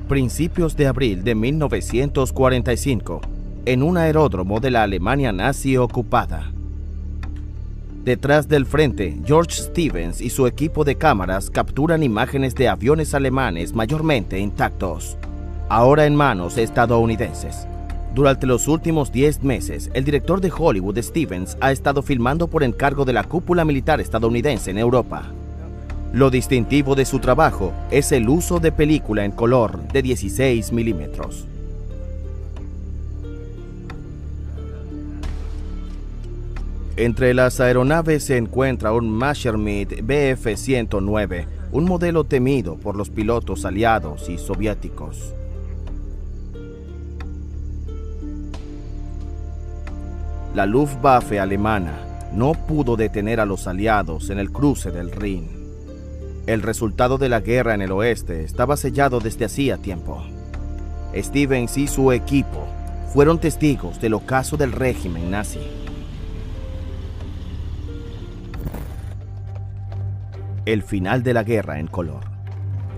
Principios de abril de 1945, en un aeródromo de la Alemania nazi ocupada. Detrás del frente, George Stevens y su equipo de cámaras capturan imágenes de aviones alemanes mayormente intactos, ahora en manos estadounidenses. Durante los últimos 10 meses, el director de Hollywood, Stevens, ha estado filmando por encargo de la cúpula militar estadounidense en Europa. Lo distintivo de su trabajo es el uso de película en color de 16 milímetros. Entre las aeronaves se encuentra un Messerschmitt Bf-109, un modelo temido por los pilotos aliados y soviéticos. La Luftwaffe alemana no pudo detener a los aliados en el cruce del Rin. El resultado de la guerra en el oeste estaba sellado desde hacía tiempo. Stevens y su equipo fueron testigos del ocaso del régimen nazi. El final de la guerra en color.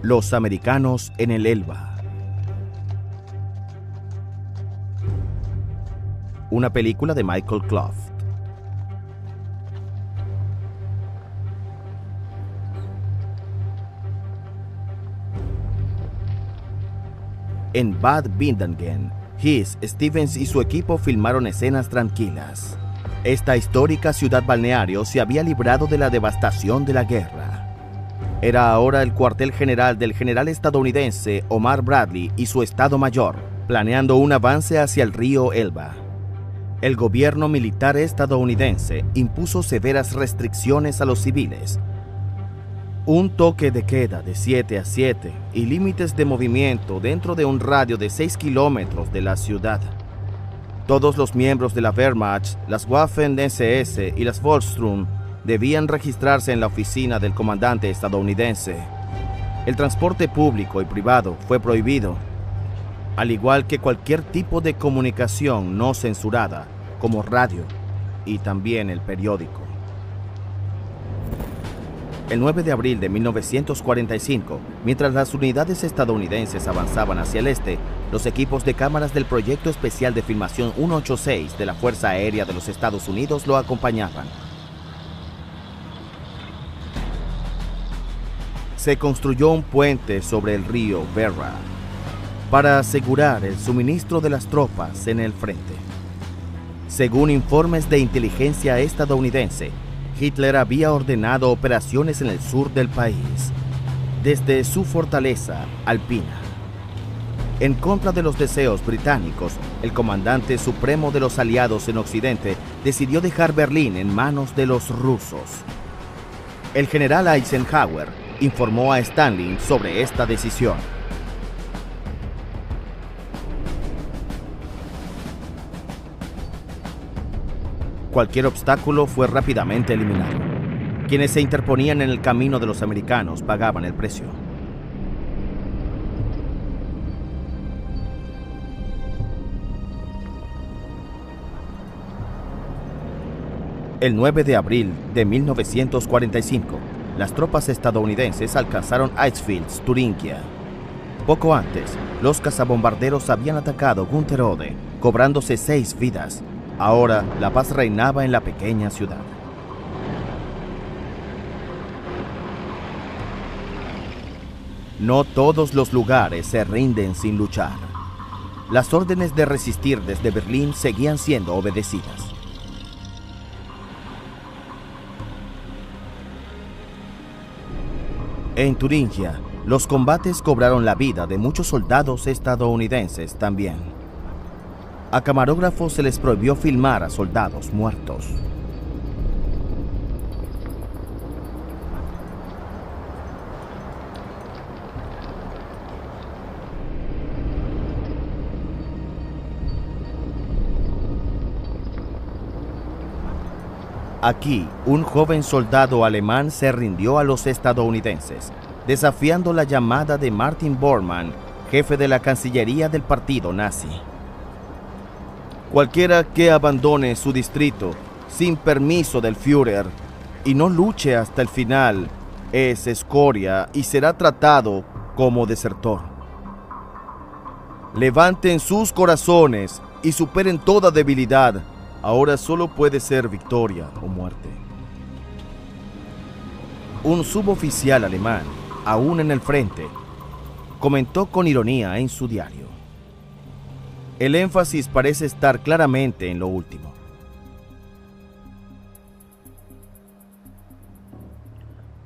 Los americanos en el Elba. Una película de Michael Clough. En Bad Windangen, Stevens y su equipo filmaron escenas tranquilas. Esta histórica ciudad balneario se había librado de la devastación de la guerra. Era ahora el cuartel general del general estadounidense Omar Bradley y su Estado Mayor, planeando un avance hacia el río Elba. El gobierno militar estadounidense impuso severas restricciones a los civiles, un toque de queda de 7 a 7 y límites de movimiento dentro de un radio de 6 kilómetros de la ciudad. Todos los miembros de la Wehrmacht, las Waffen-SS y las Volkssturm debían registrarse en la oficina del comandante estadounidense. El transporte público y privado fue prohibido, al igual que cualquier tipo de comunicación no censurada, como radio y también el periódico. El 9 de abril de 1945, mientras las unidades estadounidenses avanzaban hacia el este, los equipos de cámaras del Proyecto Especial de Filmación 186 de la Fuerza Aérea de los Estados Unidos lo acompañaban. Se construyó un puente sobre el río Werra para asegurar el suministro de las tropas en el frente. Según informes de inteligencia estadounidense, Hitler había ordenado operaciones en el sur del país, desde su fortaleza alpina. En contra de los deseos británicos, el comandante supremo de los aliados en Occidente decidió dejar Berlín en manos de los rusos. El general Eisenhower informó a Stalin sobre esta decisión. Cualquier obstáculo fue rápidamente eliminado. Quienes se interponían en el camino de los americanos pagaban el precio. El 9 de abril de 1945, las tropas estadounidenses alcanzaron Eichsfeld, Turingia. Poco antes, los cazabombarderos habían atacado Gunterode, cobrándose 6 vidas. Ahora, la paz reinaba en la pequeña ciudad. No todos los lugares se rinden sin luchar. Las órdenes de resistir desde Berlín seguían siendo obedecidas. En Turingia, los combates cobraron la vida de muchos soldados estadounidenses también. A camarógrafos se les prohibió filmar a soldados muertos. Aquí, un joven soldado alemán se rindió a los estadounidenses, desafiando la llamada de Martin Bormann, jefe de la Cancillería del partido nazi. Cualquiera que abandone su distrito sin permiso del Führer y no luche hasta el final es escoria y será tratado como desertor. Levanten sus corazones y superen toda debilidad. Ahora solo puede ser victoria o muerte. Un suboficial alemán, aún en el frente, comentó con ironía en su diario: el énfasis parece estar claramente en lo último.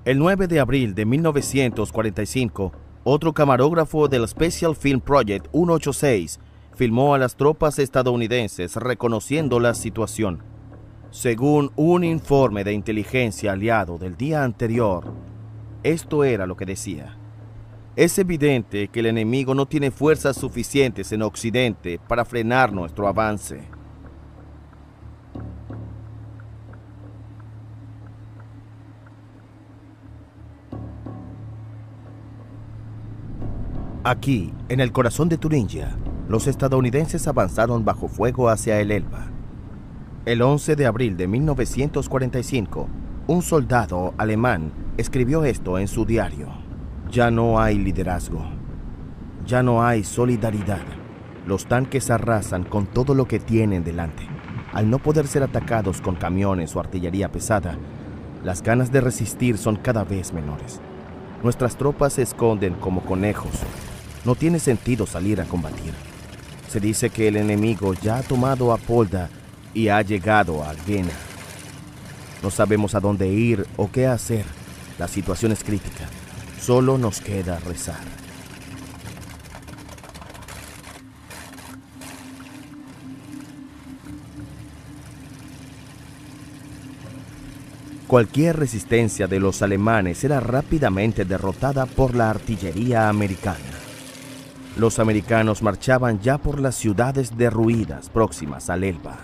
El 9 de abril de 1945, otro camarógrafo del Special Film Project 186 filmó a las tropas estadounidenses reconociendo la situación. Según un informe de inteligencia aliado del día anterior, esto era lo que decía: es evidente que el enemigo no tiene fuerzas suficientes en Occidente para frenar nuestro avance. Aquí, en el corazón de Turingia, los estadounidenses avanzaron bajo fuego hacia el Elba. El 11 de abril de 1945, un soldado alemán escribió esto en su diario: ya no hay liderazgo, ya no hay solidaridad. Los tanques arrasan con todo lo que tienen delante. Al no poder ser atacados con camiones o artillería pesada, las ganas de resistir son cada vez menores. Nuestras tropas se esconden como conejos. No tiene sentido salir a combatir. Se dice que el enemigo ya ha tomado Apolda y ha llegado a Jena. No sabemos a dónde ir o qué hacer. La situación es crítica. Solo nos queda rezar. Cualquier resistencia de los alemanes era rápidamente derrotada por la artillería americana. Los americanos marchaban ya por las ciudades derruidas próximas al Elba.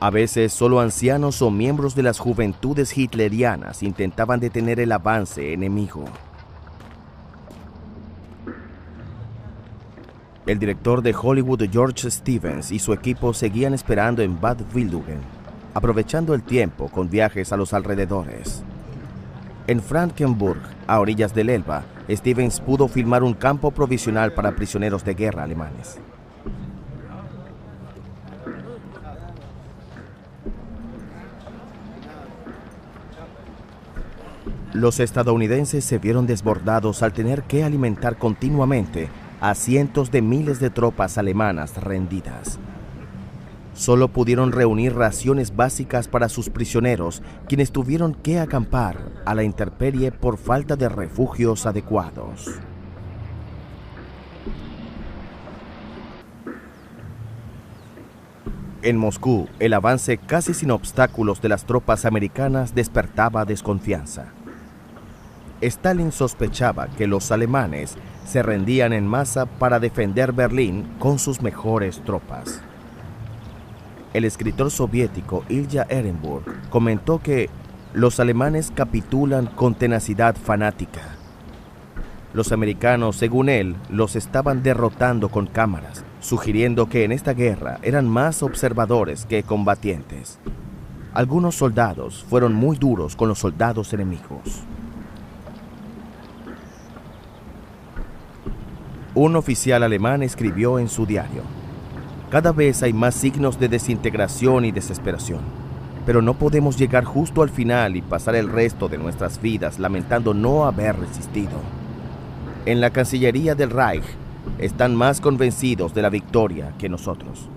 A veces solo ancianos o miembros de las juventudes hitlerianas intentaban detener el avance enemigo. El director de Hollywood, George Stevens, y su equipo seguían esperando en Bad Wildungen, aprovechando el tiempo con viajes a los alrededores. En Frankenburg, a orillas del Elba, Stevens pudo filmar un campo provisional para prisioneros de guerra alemanes. Los estadounidenses se vieron desbordados al tener que alimentar continuamente a cientos de miles de tropas alemanas rendidas. Solo pudieron reunir raciones básicas para sus prisioneros, quienes tuvieron que acampar a la intemperie por falta de refugios adecuados. En Moscú, el avance casi sin obstáculos de las tropas americanas despertaba desconfianza. Stalin sospechaba que los alemanes se rendían en masa para defender Berlín con sus mejores tropas. El escritor soviético Ilya Ehrenburg comentó que los alemanes capitulan con tenacidad fanática. Los americanos, según él, los estaban derrotando con cámaras, sugiriendo que en esta guerra eran más observadores que combatientes. Algunos soldados fueron muy duros con los soldados enemigos. Un oficial alemán escribió en su diario: cada vez hay más signos de desintegración y desesperación, pero no podemos llegar justo al final y pasar el resto de nuestras vidas lamentando no haber resistido. En la Cancillería del Reich están más convencidos de la victoria que nosotros.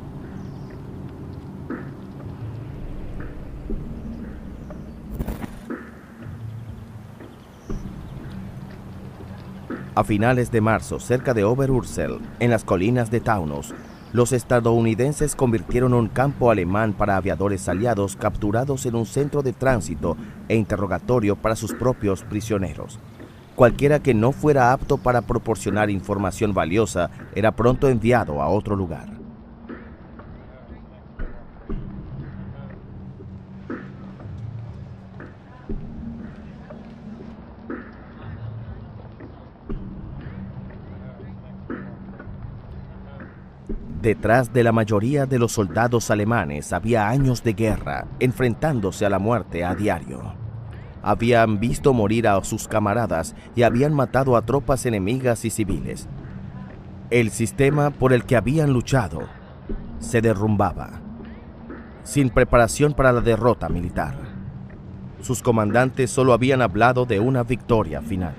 A finales de marzo, cerca de Oberursel, en las colinas de Taunus, los estadounidenses convirtieron un campo alemán para aviadores aliados capturados en un centro de tránsito e interrogatorio para sus propios prisioneros. Cualquiera que no fuera apto para proporcionar información valiosa era pronto enviado a otro lugar. Detrás de la mayoría de los soldados alemanes había años de guerra, enfrentándose a la muerte a diario. Habían visto morir a sus camaradas y habían matado a tropas enemigas y civiles. El sistema por el que habían luchado se derrumbaba, sin preparación para la derrota militar. Sus comandantes solo habían hablado de una victoria final.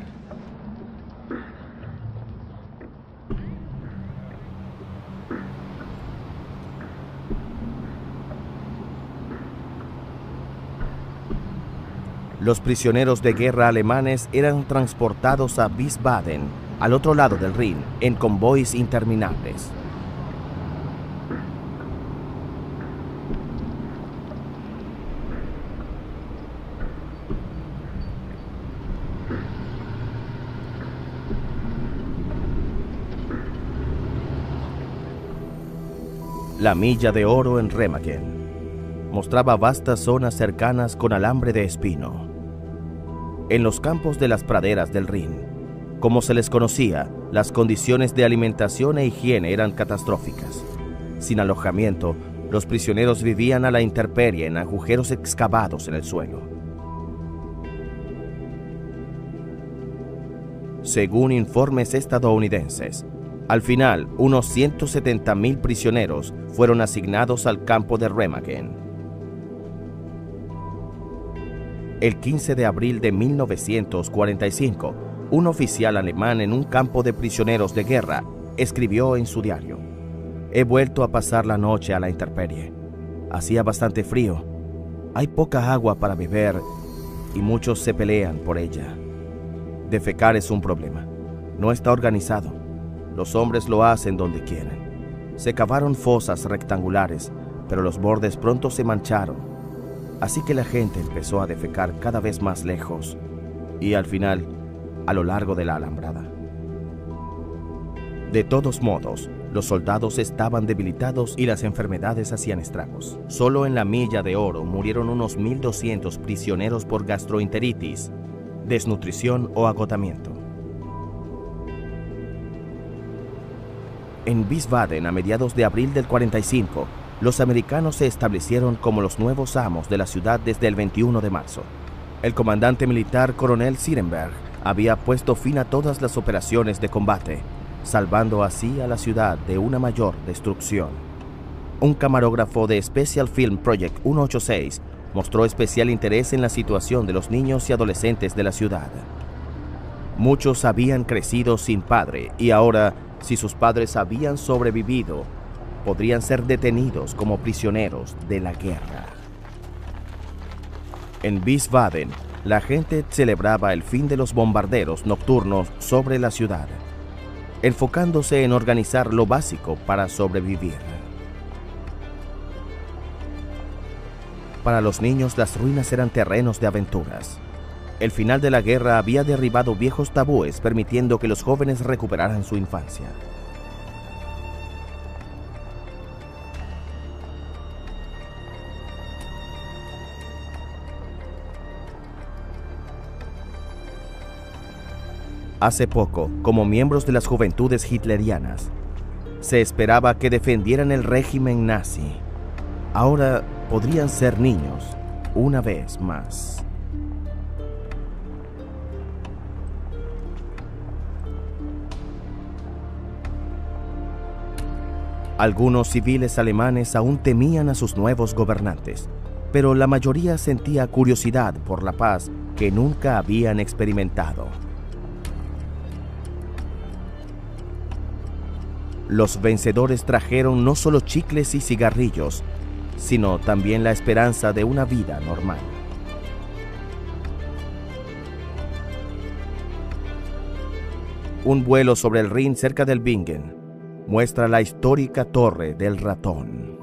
Los prisioneros de guerra alemanes eran transportados a Wiesbaden, al otro lado del Rin, en convoys interminables. La milla de oro en Remagen mostraba vastas zonas cercanas con alambre de espino. En los campos de las praderas del Rin, como se les conocía, las condiciones de alimentación e higiene eran catastróficas. Sin alojamiento, los prisioneros vivían a la intemperie en agujeros excavados en el suelo. Según informes estadounidenses, al final, unos 170.000 prisioneros fueron asignados al campo de Remagen. El 15 de abril de 1945, un oficial alemán en un campo de prisioneros de guerra escribió en su diario: «He vuelto a pasar la noche a la intemperie. Hacía bastante frío, hay poca agua para beber y muchos se pelean por ella. Defecar es un problema, no está organizado. Los hombres lo hacen donde quieren. Se cavaron fosas rectangulares, pero los bordes pronto se mancharon. Así que la gente empezó a defecar cada vez más lejos y al final, a lo largo de la alambrada. De todos modos, los soldados estaban debilitados y las enfermedades hacían estragos. Solo en la milla de oro murieron unos 1.200 prisioneros por gastroenteritis, desnutrición o agotamiento. En Wiesbaden, a mediados de abril del 45, los americanos se establecieron como los nuevos amos de la ciudad desde el 21 de marzo. El comandante militar coronel Sierenberg había puesto fin a todas las operaciones de combate, salvando así a la ciudad de una mayor destrucción. Un camarógrafo de Special Film Project 186 mostró especial interés en la situación de los niños y adolescentes de la ciudad. Muchos habían crecido sin padre y ahora, si sus padres habían sobrevivido, podrían ser detenidos como prisioneros de la guerra. En Wiesbaden, la gente celebraba el fin de los bombarderos nocturnos sobre la ciudad, enfocándose en organizar lo básico para sobrevivir. Para los niños, las ruinas eran terrenos de aventuras. El final de la guerra había derribado viejos tabúes, permitiendo que los jóvenes recuperaran su infancia. Hace poco, como miembros de las juventudes hitlerianas, se esperaba que defendieran el régimen nazi. Ahora podrían ser niños una vez más. Algunos civiles alemanes aún temían a sus nuevos gobernantes, pero la mayoría sentía curiosidad por la paz que nunca habían experimentado. Los vencedores trajeron no solo chicles y cigarrillos, sino también la esperanza de una vida normal. Un vuelo sobre el Rin cerca del Bingen muestra la histórica Torre del Ratón.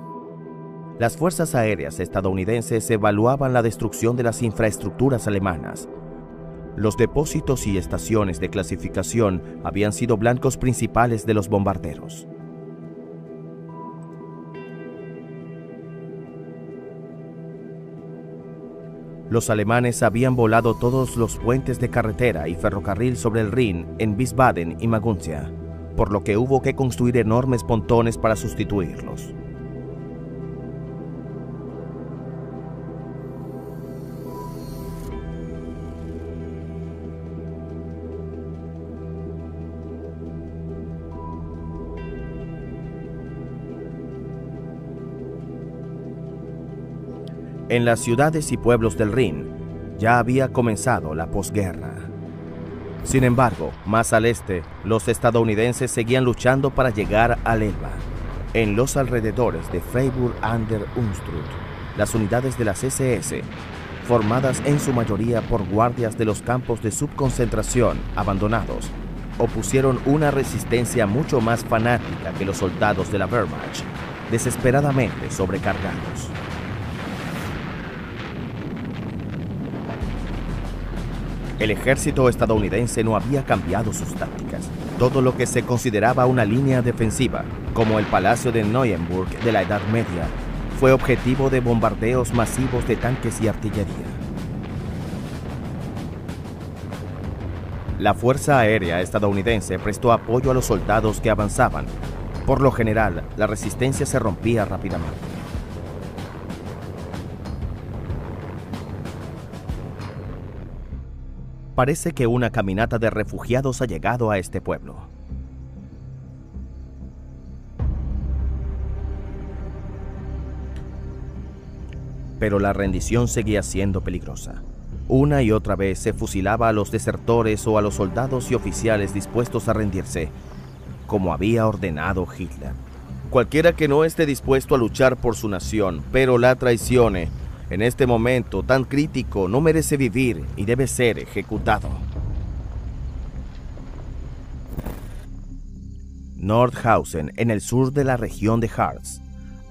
Las fuerzas aéreas estadounidenses evaluaban la destrucción de las infraestructuras alemanas. Los depósitos y estaciones de clasificación habían sido blancos principales de los bombarderos. Los alemanes habían volado todos los puentes de carretera y ferrocarril sobre el Rin en Wiesbaden y Maguncia. por lo que hubo que construir enormes pontones para sustituirlos. En las ciudades y pueblos del Rin ya había comenzado la posguerra. Sin embargo, más al este, los estadounidenses seguían luchando para llegar al Elba. En los alrededores de Freiburg an der Unstrut, las unidades de las SS, formadas en su mayoría por guardias de los campos de subconcentración abandonados, opusieron una resistencia mucho más fanática que los soldados de la Wehrmacht, desesperadamente sobrecargados. El ejército estadounidense no había cambiado sus tácticas. Todo lo que se consideraba una línea defensiva, como el Palacio de Neuenburg de la Edad Media, fue objetivo de bombardeos masivos de tanques y artillería. La Fuerza Aérea estadounidense prestó apoyo a los soldados que avanzaban. Por lo general, la resistencia se rompía rápidamente. Parece que una caminata de refugiados ha llegado a este pueblo. Pero la rendición seguía siendo peligrosa. Una y otra vez se fusilaba a los desertores o a los soldados y oficiales dispuestos a rendirse, como había ordenado Hitler. Cualquiera que no esté dispuesto a luchar por su nación, pero la traicione, en este momento tan crítico, no merece vivir y debe ser ejecutado. Nordhausen, en el sur de la región de Harz.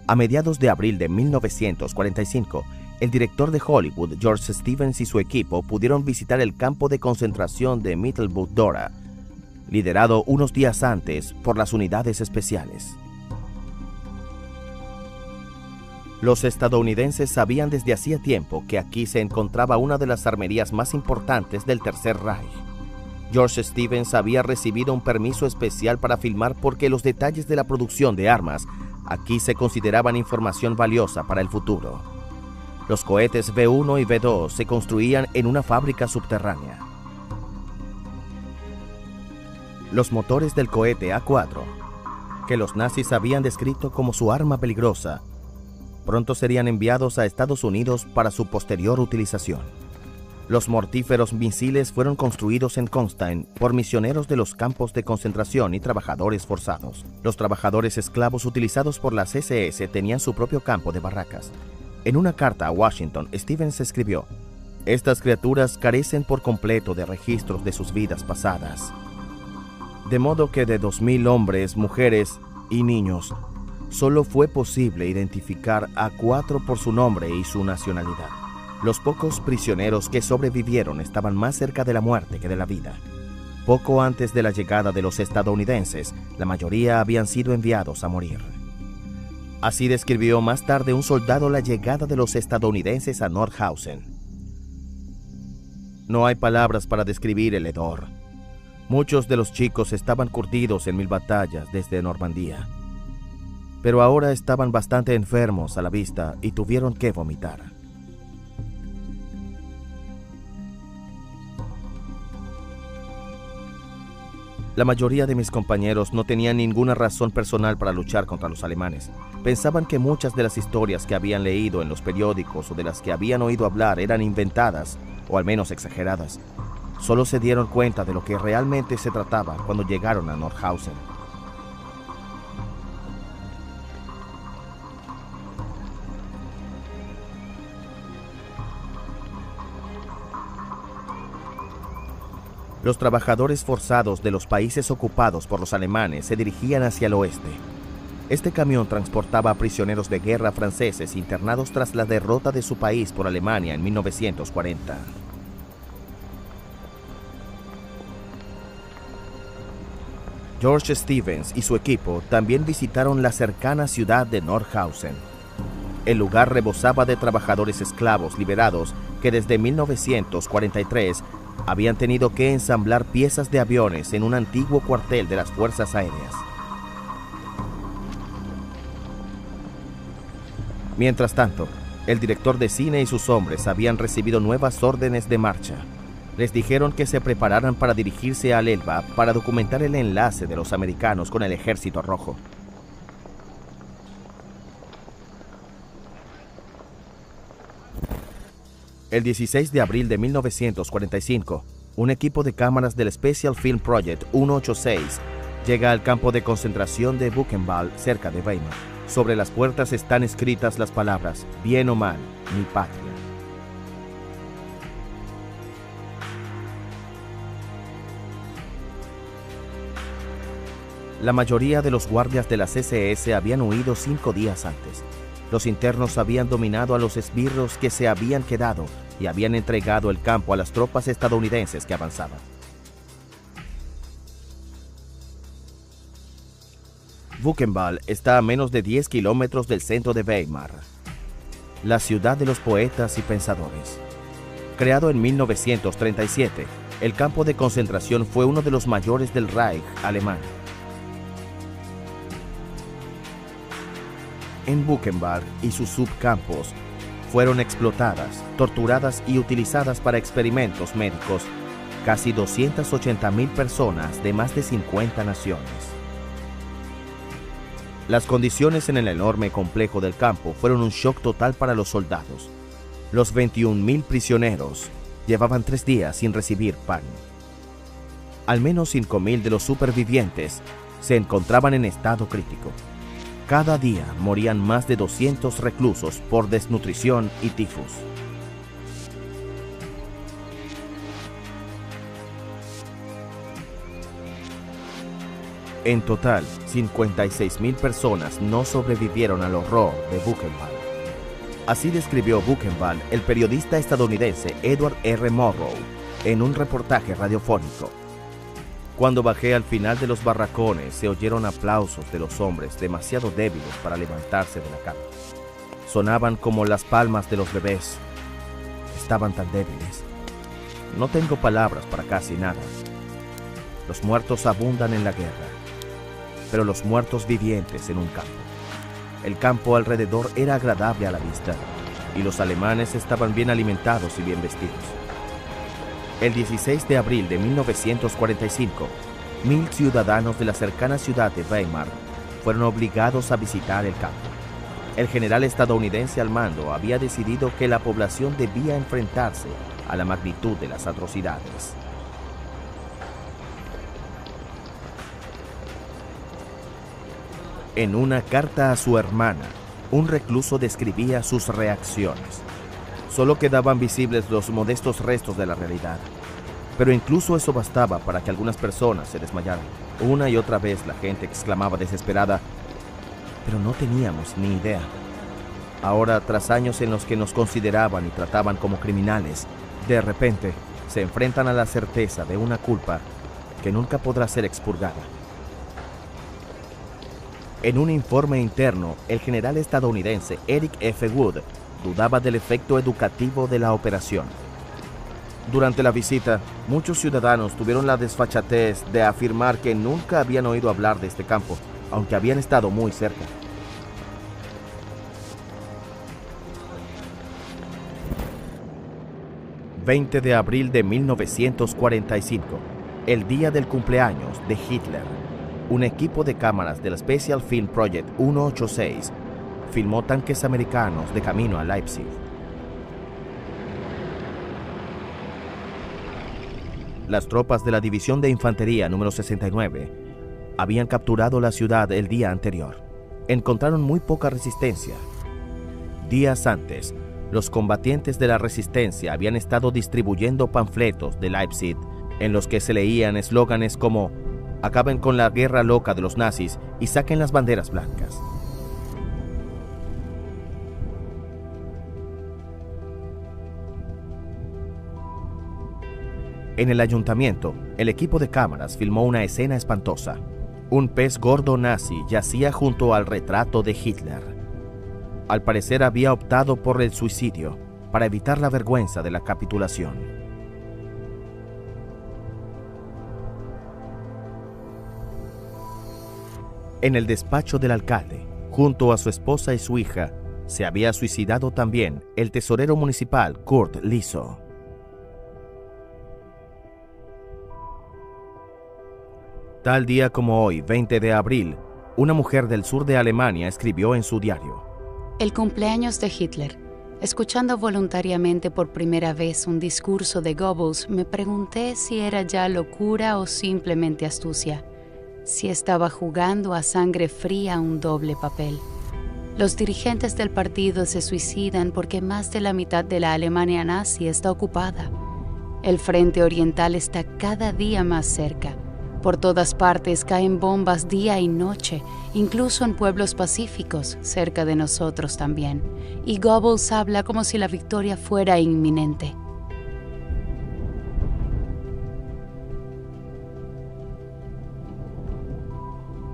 A mediados de abril de 1945, el director de Hollywood, George Stevens, y su equipo pudieron visitar el campo de concentración de Mittelbuch-Dora, liderado unos días antes por las unidades especiales. Los estadounidenses sabían desde hacía tiempo que aquí se encontraba una de las armerías más importantes del Tercer Reich. George Stevens había recibido un permiso especial para filmar porque los detalles de la producción de armas aquí se consideraban información valiosa para el futuro. Los cohetes V1 y V2 se construían en una fábrica subterránea. Los motores del cohete A4, que los nazis habían descrito como su arma peligrosa, pronto serían enviados a Estados Unidos para su posterior utilización. Los mortíferos misiles fueron construidos en Kronstein por misioneros de los campos de concentración y trabajadores forzados. Los trabajadores esclavos utilizados por las SS tenían su propio campo de barracas. En una carta a Washington, Stevens escribió: "Estas criaturas carecen por completo de registros de sus vidas pasadas. De modo que de 2.000 hombres, mujeres y niños, solo fue posible identificar a 4 por su nombre y su nacionalidad. Los pocos prisioneros que sobrevivieron estaban más cerca de la muerte que de la vida. Poco antes de la llegada de los estadounidenses, la mayoría habían sido enviados a morir". Así describió más tarde un soldado la llegada de los estadounidenses a Nordhausen. No hay palabras para describir el hedor. Muchos de los chicos estaban curtidos en 1000 batallas desde Normandía, pero ahora estaban bastante enfermos a la vista y tuvieron que vomitar. La mayoría de mis compañeros no tenían ninguna razón personal para luchar contra los alemanes. Pensaban que muchas de las historias que habían leído en los periódicos o de las que habían oído hablar eran inventadas, o al menos exageradas. Solo se dieron cuenta de lo que realmente se trataba cuando llegaron a Nordhausen. Los trabajadores forzados de los países ocupados por los alemanes se dirigían hacia el oeste. Este camión transportaba a prisioneros de guerra franceses internados tras la derrota de su país por Alemania en 1940. George Stevens y su equipo también visitaron la cercana ciudad de Nordhausen. El lugar rebosaba de trabajadores esclavos liberados que desde 1943 habían tenido que ensamblar piezas de aviones en un antiguo cuartel de las Fuerzas Aéreas. Mientras tanto, el director de cine y sus hombres habían recibido nuevas órdenes de marcha. Les dijeron que se prepararan para dirigirse al Elba para documentar el enlace de los americanos con el Ejército Rojo. El 16 de abril de 1945, un equipo de cámaras del Special Film Project 186 llega al campo de concentración de Buchenwald, cerca de Weimar. Sobre las puertas están escritas las palabras: bien o mal, mi patria. La mayoría de los guardias de las SS habían huido 5 días antes. Los internos habían dominado a los esbirros que se habían quedado y habían entregado el campo a las tropas estadounidenses que avanzaban. Buchenwald está a menos de 10 kilómetros del centro de Weimar, la ciudad de los poetas y pensadores. Creado en 1937, el campo de concentración fue uno de los mayores del Reich alemán. En Buchenwald y sus subcampos fueron explotadas, torturadas y utilizadas para experimentos médicos casi 280.000 personas de más de 50 naciones. Las condiciones en el enorme complejo del campo fueron un shock total para los soldados. Los 21.000 prisioneros llevaban 3 días sin recibir pan. Al menos 5.000 de los supervivientes se encontraban en estado crítico. Cada día morían más de 200 reclusos por desnutrición y tifus. En total, 56.000 personas no sobrevivieron al horror de Buchenwald. Así describió Buchenwald el periodista estadounidense Edward R. Murrow en un reportaje radiofónico. Cuando bajé al final de los barracones, se oyeron aplausos de los hombres demasiado débiles para levantarse de la cama. Sonaban como las palmas de los bebés. Estaban tan débiles. No tengo palabras para casi nada. Los muertos abundan en la guerra, pero los muertos vivientes en un campo. El campo alrededor era agradable a la vista, y los alemanes estaban bien alimentados y bien vestidos. El 16 de abril de 1945, 1.000 ciudadanos de la cercana ciudad de Weimar fueron obligados a visitar el campo. El general estadounidense al mando había decidido que la población debía enfrentarse a la magnitud de las atrocidades. En una carta a su hermana, un recluso describía sus reacciones. Solo quedaban visibles los modestos restos de la realidad. Pero incluso eso bastaba para que algunas personas se desmayaran. Una y otra vez la gente exclamaba desesperada: pero no teníamos ni idea. Ahora, tras años en los que nos consideraban y trataban como criminales, de repente se enfrentan a la certeza de una culpa que nunca podrá ser expurgada. En un informe interno, el general estadounidense Eric F. Wood dudaba del efecto educativo de la operación. Durante la visita, muchos ciudadanos tuvieron la desfachatez de afirmar que nunca habían oído hablar de este campo, aunque habían estado muy cerca. ...20 de abril de 1945... el día del cumpleaños de Hitler... un equipo de cámaras del Special Film Project 186... filmó tanques americanos de camino a Leipzig. Las tropas de la División de Infantería número 69 habían capturado la ciudad el día anterior. Encontraron muy poca resistencia. Días antes, los combatientes de la resistencia habían estado distribuyendo panfletos de Leipzig en los que se leían eslóganes como «Acaben con la guerra loca de los nazis y saquen las banderas blancas». En el ayuntamiento, el equipo de cámaras filmó una escena espantosa. Un pez gordo nazi yacía junto al retrato de Hitler. Al parecer había optado por el suicidio para evitar la vergüenza de la capitulación. En el despacho del alcalde, junto a su esposa y su hija, se había suicidado también el tesorero municipal Kurt Liso. Tal día como hoy, 20 de abril, una mujer del sur de Alemania escribió en su diario: El cumpleaños de Hitler. Escuchando voluntariamente por primera vez un discurso de Goebbels, me pregunté si era ya locura o simplemente astucia, si estaba jugando a sangre fría un doble papel. Los dirigentes del partido se suicidan porque más de la mitad de la Alemania nazi está ocupada. El frente oriental está cada día más cerca. Por todas partes caen bombas día y noche, incluso en pueblos pacíficos, cerca de nosotros también. Y Goebbels habla como si la victoria fuera inminente.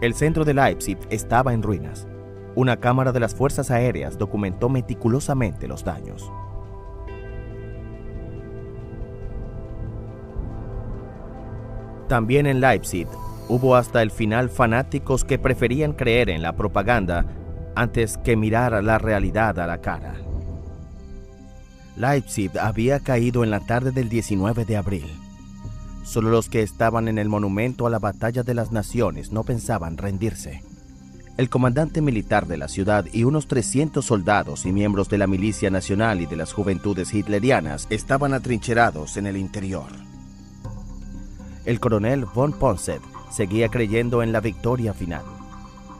El centro de Leipzig estaba en ruinas. Una cámara de las fuerzas aéreas documentó meticulosamente los daños. También en Leipzig hubo hasta el final fanáticos que preferían creer en la propaganda antes que mirar la realidad a la cara. Leipzig había caído en la tarde del 19 de abril. Solo los que estaban en el monumento a la Batalla de las Naciones no pensaban rendirse. El comandante militar de la ciudad y unos 300 soldados y miembros de la milicia nacional y de las juventudes hitlerianas estaban atrincherados en el interior. El coronel von Ponset seguía creyendo en la victoria final.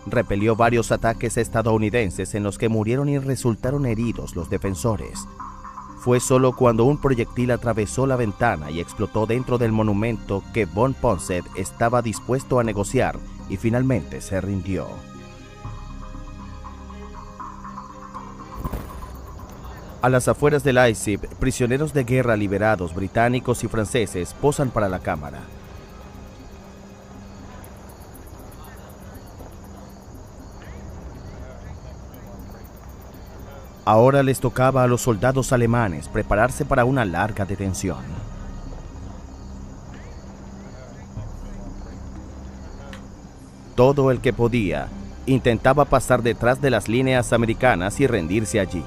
Repelió varios ataques estadounidenses en los que murieron y resultaron heridos los defensores. Fue solo cuando un proyectil atravesó la ventana y explotó dentro del monumento que von Ponset estaba dispuesto a negociar y finalmente se rindió. A las afueras de Leipzig, prisioneros de guerra liberados británicos y franceses posan para la cámara. Ahora les tocaba a los soldados alemanes prepararse para una larga detención. Todo el que podía intentaba pasar detrás de las líneas americanas y rendirse allí.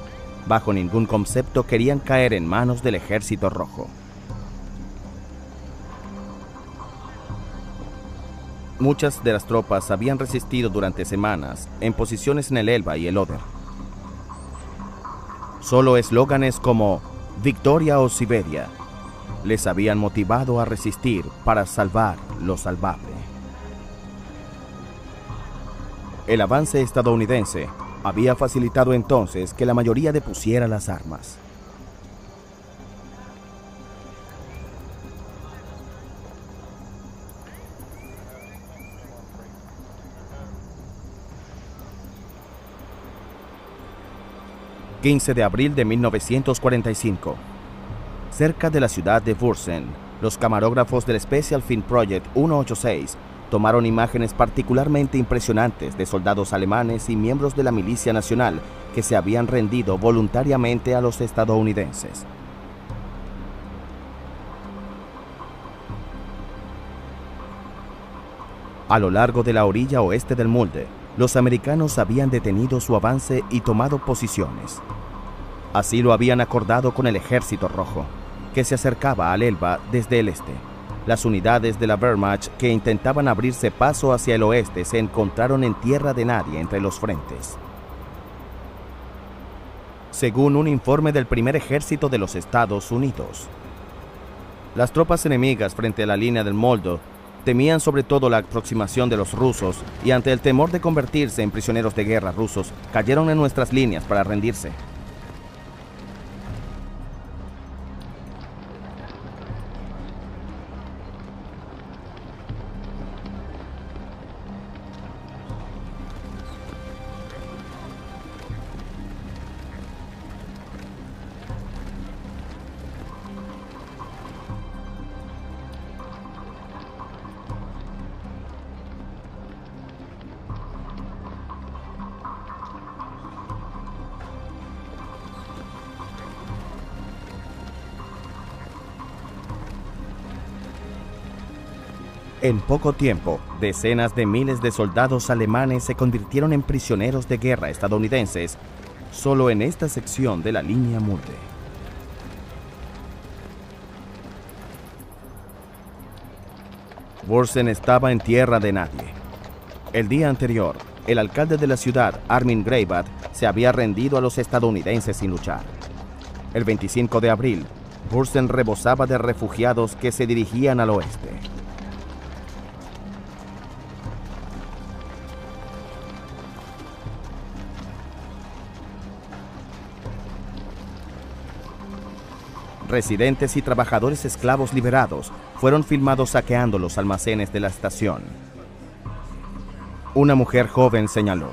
Bajo ningún concepto querían caer en manos del Ejército Rojo. Muchas de las tropas habían resistido durante semanas en posiciones en el Elba y el Oder. Solo eslóganes como «Victoria o Siberia» les habían motivado a resistir para salvar lo salvable. El avance estadounidense había facilitado entonces que la mayoría depusiera las armas. ...15 de abril de 1945... cerca de la ciudad de Wurzen, los camarógrafos del Special Film Project 186 tomaron imágenes particularmente impresionantes de soldados alemanes y miembros de la milicia nacional que se habían rendido voluntariamente a los estadounidenses. A lo largo de la orilla oeste del Mulde, los americanos habían detenido su avance y tomado posiciones. Así lo habían acordado con el Ejército Rojo, que se acercaba al Elba desde el este. Las unidades de la Wehrmacht que intentaban abrirse paso hacia el oeste se encontraron en tierra de nadie entre los frentes. Según un informe del primer ejército de los Estados Unidos, las tropas enemigas frente a la línea del Moldau temían sobre todo la aproximación de los rusos y ante el temor de convertirse en prisioneros de guerra rusos, cayeron en nuestras líneas para rendirse. En poco tiempo, decenas de miles de soldados alemanes se convirtieron en prisioneros de guerra estadounidenses solo en esta sección de la línea Mulde. Wurzen estaba en tierra de nadie. El día anterior, el alcalde de la ciudad, Armin Greibat, se había rendido a los estadounidenses sin luchar. El 25 de abril, Wurzen rebosaba de refugiados que se dirigían al oeste. Residentes y trabajadores esclavos liberados fueron filmados saqueando los almacenes de la estación. Una mujer joven señaló: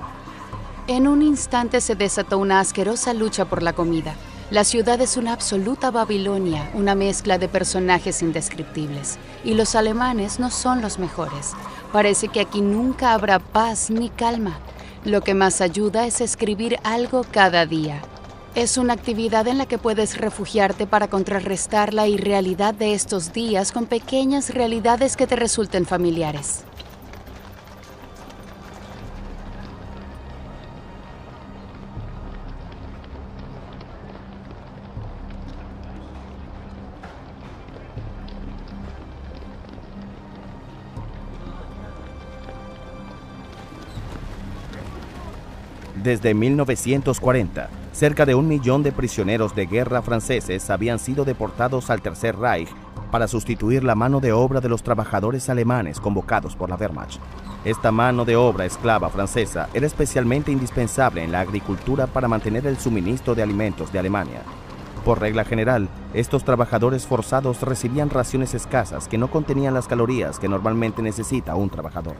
En un instante se desató una asquerosa lucha por la comida. La ciudad es una absoluta Babilonia, una mezcla de personajes indescriptibles. Y los alemanes no son los mejores. Parece que aquí nunca habrá paz ni calma. Lo que más ayuda es escribir algo cada día. Es una actividad en la que puedes refugiarte para contrarrestar la irrealidad de estos días con pequeñas realidades que te resulten familiares. Desde 1940, cerca de 1 millón de prisioneros de guerra franceses habían sido deportados al Tercer Reich para sustituir la mano de obra de los trabajadores alemanes convocados por la Wehrmacht. Esta mano de obra esclava francesa era especialmente indispensable en la agricultura para mantener el suministro de alimentos de Alemania. Por regla general, estos trabajadores forzados recibían raciones escasas que no contenían las calorías que normalmente necesita un trabajador.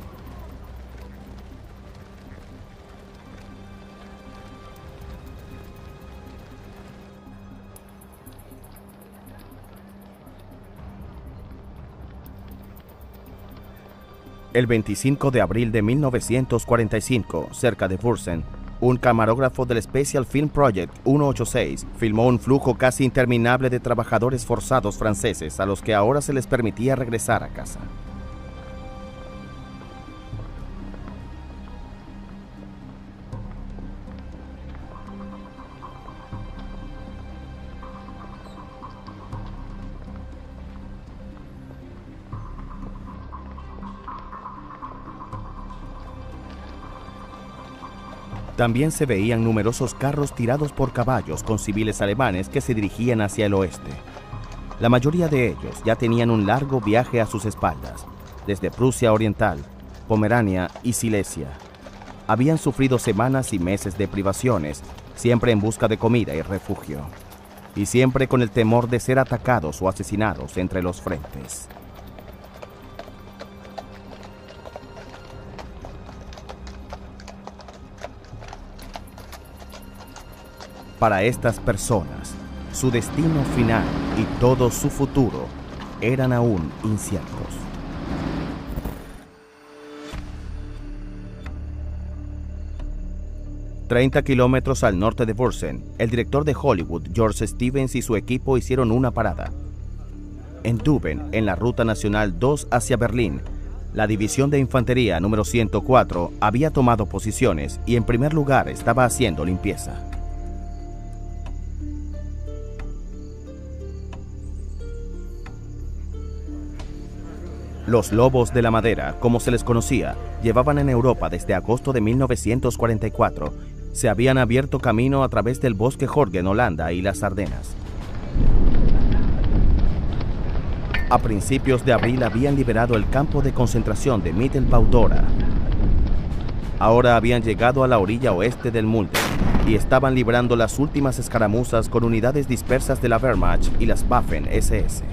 El 25 de abril de 1945, cerca de Wurzen, un camarógrafo del Special Film Project 186 filmó un flujo casi interminable de trabajadores forzados franceses a los que ahora se les permitía regresar a casa. También se veían numerosos carros tirados por caballos con civiles alemanes que se dirigían hacia el oeste. La mayoría de ellos ya tenían un largo viaje a sus espaldas, desde Prusia Oriental, Pomerania y Silesia. Habían sufrido semanas y meses de privaciones, siempre en busca de comida y refugio, y siempre con el temor de ser atacados o asesinados entre los frentes. Para estas personas, su destino final y todo su futuro eran aún inciertos. «30 kilómetros al norte de Wurzen, el director de Hollywood, George Stevens, y su equipo hicieron una parada. En Düben, en la ruta nacional 2 hacia Berlín, la división de infantería número 104 había tomado posiciones y en primer lugar estaba haciendo limpieza. Los lobos de la madera, como se les conocía, llevaban en Europa desde agosto de 1944. Se habían abierto camino a través del bosque Jorge en Holanda y las Ardenas. A principios de abril habían liberado el campo de concentración de Mittelbau-Dora. Ahora habían llegado a la orilla oeste del Mulde y estaban librando las últimas escaramuzas con unidades dispersas de la Wehrmacht y las Waffen-SS.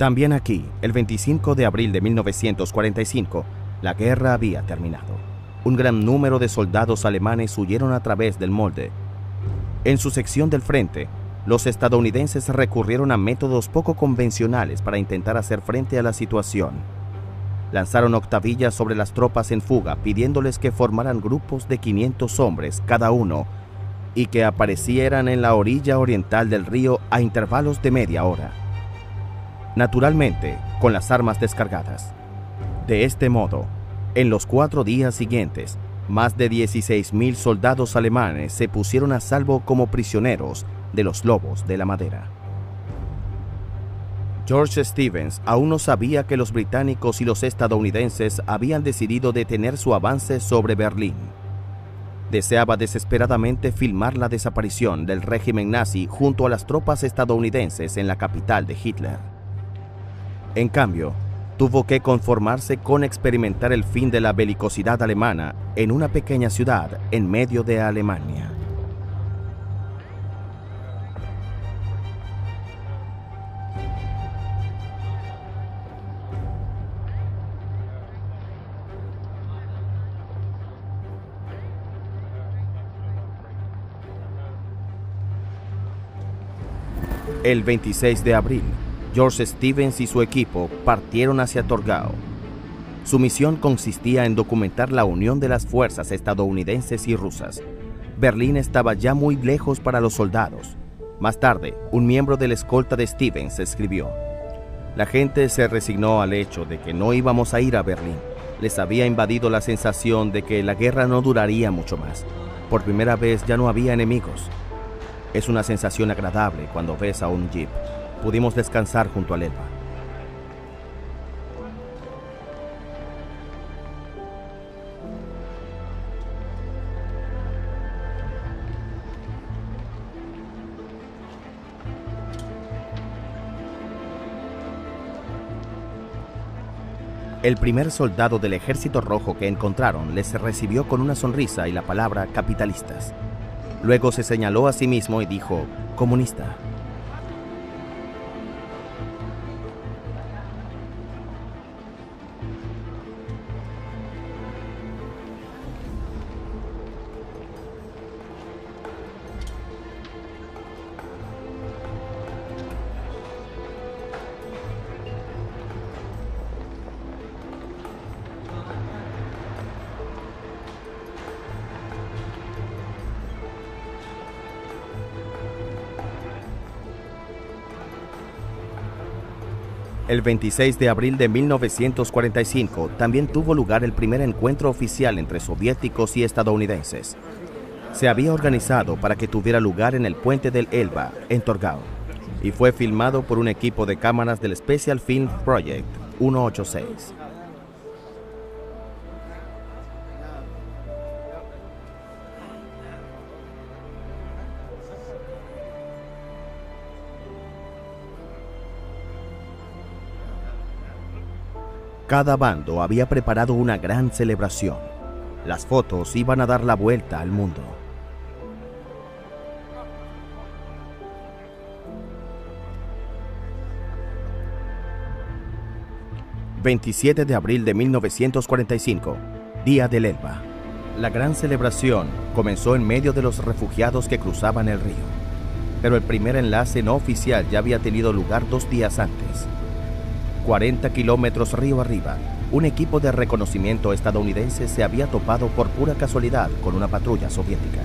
También aquí, el 25 de abril de 1945, la guerra había terminado. Un gran número de soldados alemanes huyeron a través del Molde. En su sección del frente, los estadounidenses recurrieron a métodos poco convencionales para intentar hacer frente a la situación. Lanzaron octavillas sobre las tropas en fuga, pidiéndoles que formaran grupos de 500 hombres cada uno y que aparecieran en la orilla oriental del río a intervalos de media hora. Naturalmente, con las armas descargadas. De este modo, en los 4 días siguientes, más de 16.000 soldados alemanes se pusieron a salvo como prisioneros de los lobos de la madera. George Stevens aún no sabía que los británicos y los estadounidenses habían decidido detener su avance sobre Berlín. Deseaba desesperadamente filmar la desaparición del régimen nazi junto a las tropas estadounidenses en la capital de Hitler. En cambio, tuvo que conformarse con experimentar el fin de la belicosidad alemana en una pequeña ciudad en medio de Alemania. El 26 de abril, George Stevens y su equipo partieron hacia Torgau. Su misión consistía en documentar la unión de las fuerzas estadounidenses y rusas. Berlín estaba ya muy lejos para los soldados. Más tarde, un miembro de la escolta de Stevens escribió: "La gente se resignó al hecho de que no íbamos a ir a Berlín. Les había invadido la sensación de que la guerra no duraría mucho más. Por primera vez ya no había enemigos. Es una sensación agradable cuando ves a un jeep. Pudimos descansar junto al Elba". El primer soldado del Ejército Rojo que encontraron les recibió con una sonrisa y la palabra capitalistas. Luego se señaló a sí mismo y dijo: comunista. El 26 de abril de 1945 también tuvo lugar el primer encuentro oficial entre soviéticos y estadounidenses. Se había organizado para que tuviera lugar en el puente del Elba, en Torgau, y fue filmado por un equipo de cámaras del Special Film Project 186. Cada bando había preparado una gran celebración. Las fotos iban a dar la vuelta al mundo. ...27 de abril de 1945... Día del Elba. La gran celebración comenzó en medio de los refugiados que cruzaban el río. Pero el primer enlace no oficial ya había tenido lugar 2 días antes. 40 kilómetros río arriba, un equipo de reconocimiento estadounidense se había topado por pura casualidad con una patrulla soviética.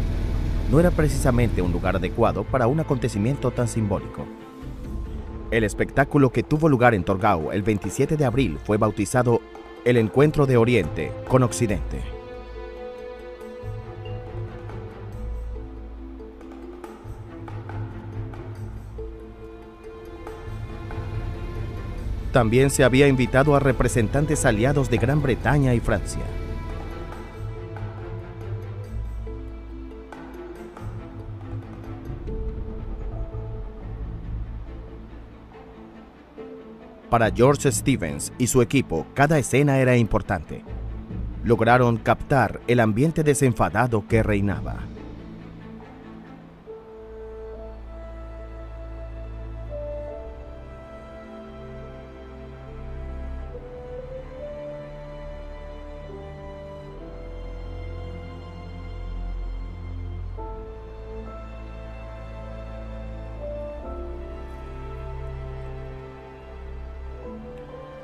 No era precisamente un lugar adecuado para un acontecimiento tan simbólico. El espectáculo que tuvo lugar en Torgau el 27 de abril fue bautizado el Encuentro de Oriente con Occidente. También se había invitado a representantes aliados de Gran Bretaña y Francia. Para George Stevens y su equipo, cada escena era importante. Lograron captar el ambiente desenfadado que reinaba.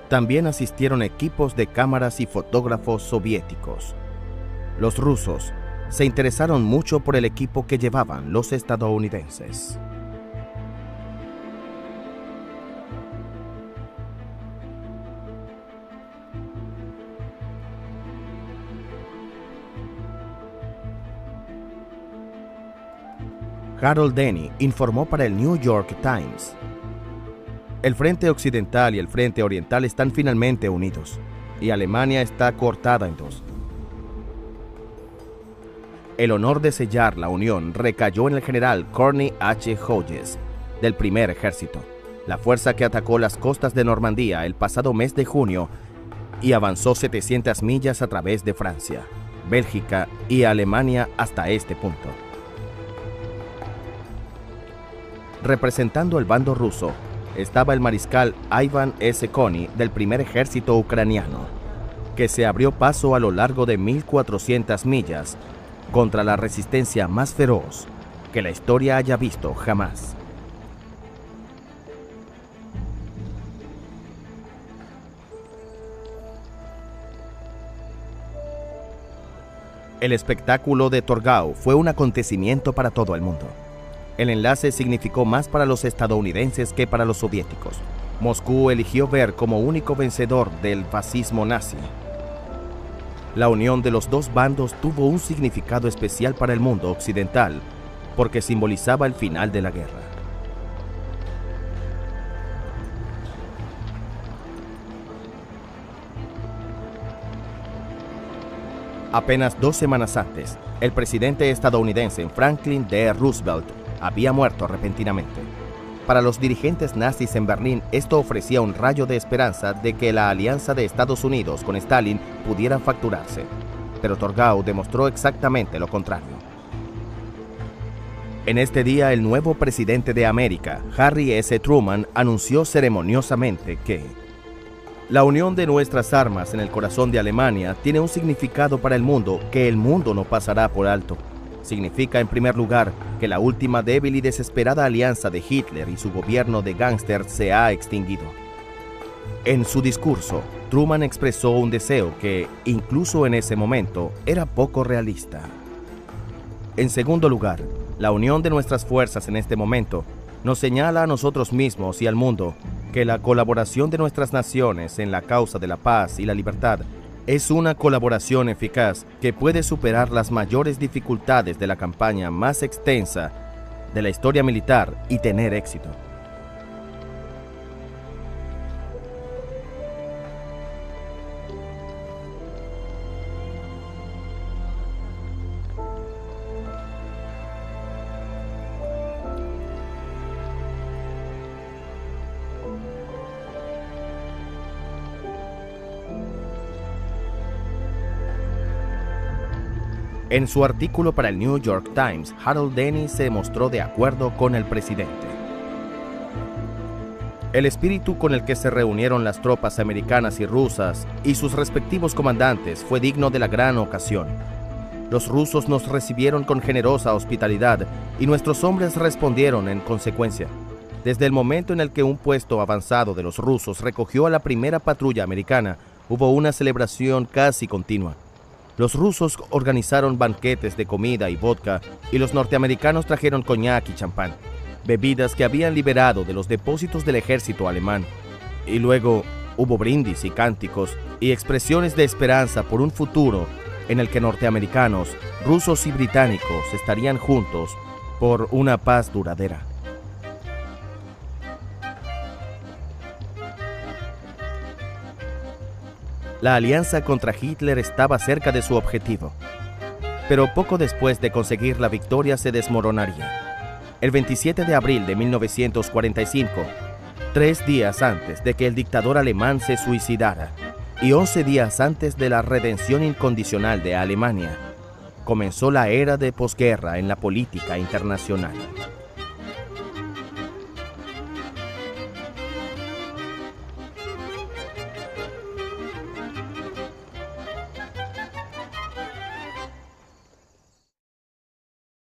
También asistieron equipos de cámaras y fotógrafos soviéticos. Los rusos se interesaron mucho por el equipo que llevaban los estadounidenses. Harold Denny informó para el New York Times: el frente occidental y el frente oriental están finalmente unidos, y Alemania está cortada en dos. El honor de sellar la unión recayó en el general Corney H. Hodges, del primer ejército, la fuerza que atacó las costas de Normandía el pasado mes de junio y avanzó 700 millas a través de Francia, Bélgica y Alemania hasta este punto. Representando el bando ruso estaba el mariscal Ivan S. Kony del primer ejército ucraniano, que se abrió paso a lo largo de 1.400 millas contra la resistencia más feroz que la historia haya visto jamás. El espectáculo de Torgau fue un acontecimiento para todo el mundo. El enlace significó más para los estadounidenses que para los soviéticos. Moscú eligió ver como único vencedor del fascismo nazi. La unión de los dos bandos tuvo un significado especial para el mundo occidental, porque simbolizaba el final de la guerra. Apenas 2 semanas antes, el presidente estadounidense Franklin D. Roosevelt había muerto repentinamente. Para los dirigentes nazis en Berlín, esto ofrecía un rayo de esperanza de que la alianza de Estados Unidos con Stalin pudiera fracturarse. Pero Torgau demostró exactamente lo contrario. En este día, el nuevo presidente de América, Harry S. Truman, anunció ceremoniosamente que la unión de nuestras armas en el corazón de Alemania tiene un significado para el mundo que el mundo no pasará por alto. Significa, en primer lugar, que la última débil y desesperada alianza de Hitler y su gobierno de gángster se ha extinguido. En su discurso, Truman expresó un deseo que, incluso en ese momento, era poco realista. En segundo lugar, la unión de nuestras fuerzas en este momento nos señala a nosotros mismos y al mundo que la colaboración de nuestras naciones en la causa de la paz y la libertad es una colaboración eficaz que puede superar las mayores dificultades de la campaña más extensa de la historia militar y tener éxito. En su artículo para el New York Times, Harold Denny se mostró de acuerdo con el presidente. El espíritu con el que se reunieron las tropas americanas y rusas y sus respectivos comandantes fue digno de la gran ocasión. Los rusos nos recibieron con generosa hospitalidad y nuestros hombres respondieron en consecuencia. Desde el momento en el que un puesto avanzado de los rusos recogió a la primera patrulla americana, hubo una celebración casi continua. Los rusos organizaron banquetes de comida y vodka y los norteamericanos trajeron coñac y champán, bebidas que habían liberado de los depósitos del ejército alemán. Y luego hubo brindis y cánticos y expresiones de esperanza por un futuro en el que norteamericanos, rusos y británicos estarían juntos por una paz duradera. La alianza contra Hitler estaba cerca de su objetivo, pero poco después de conseguir la victoria se desmoronaría. El 27 de abril de 1945, 3 días antes de que el dictador alemán se suicidara y 11 días antes de la redención incondicional de Alemania, comenzó la era de posguerra en la política internacional.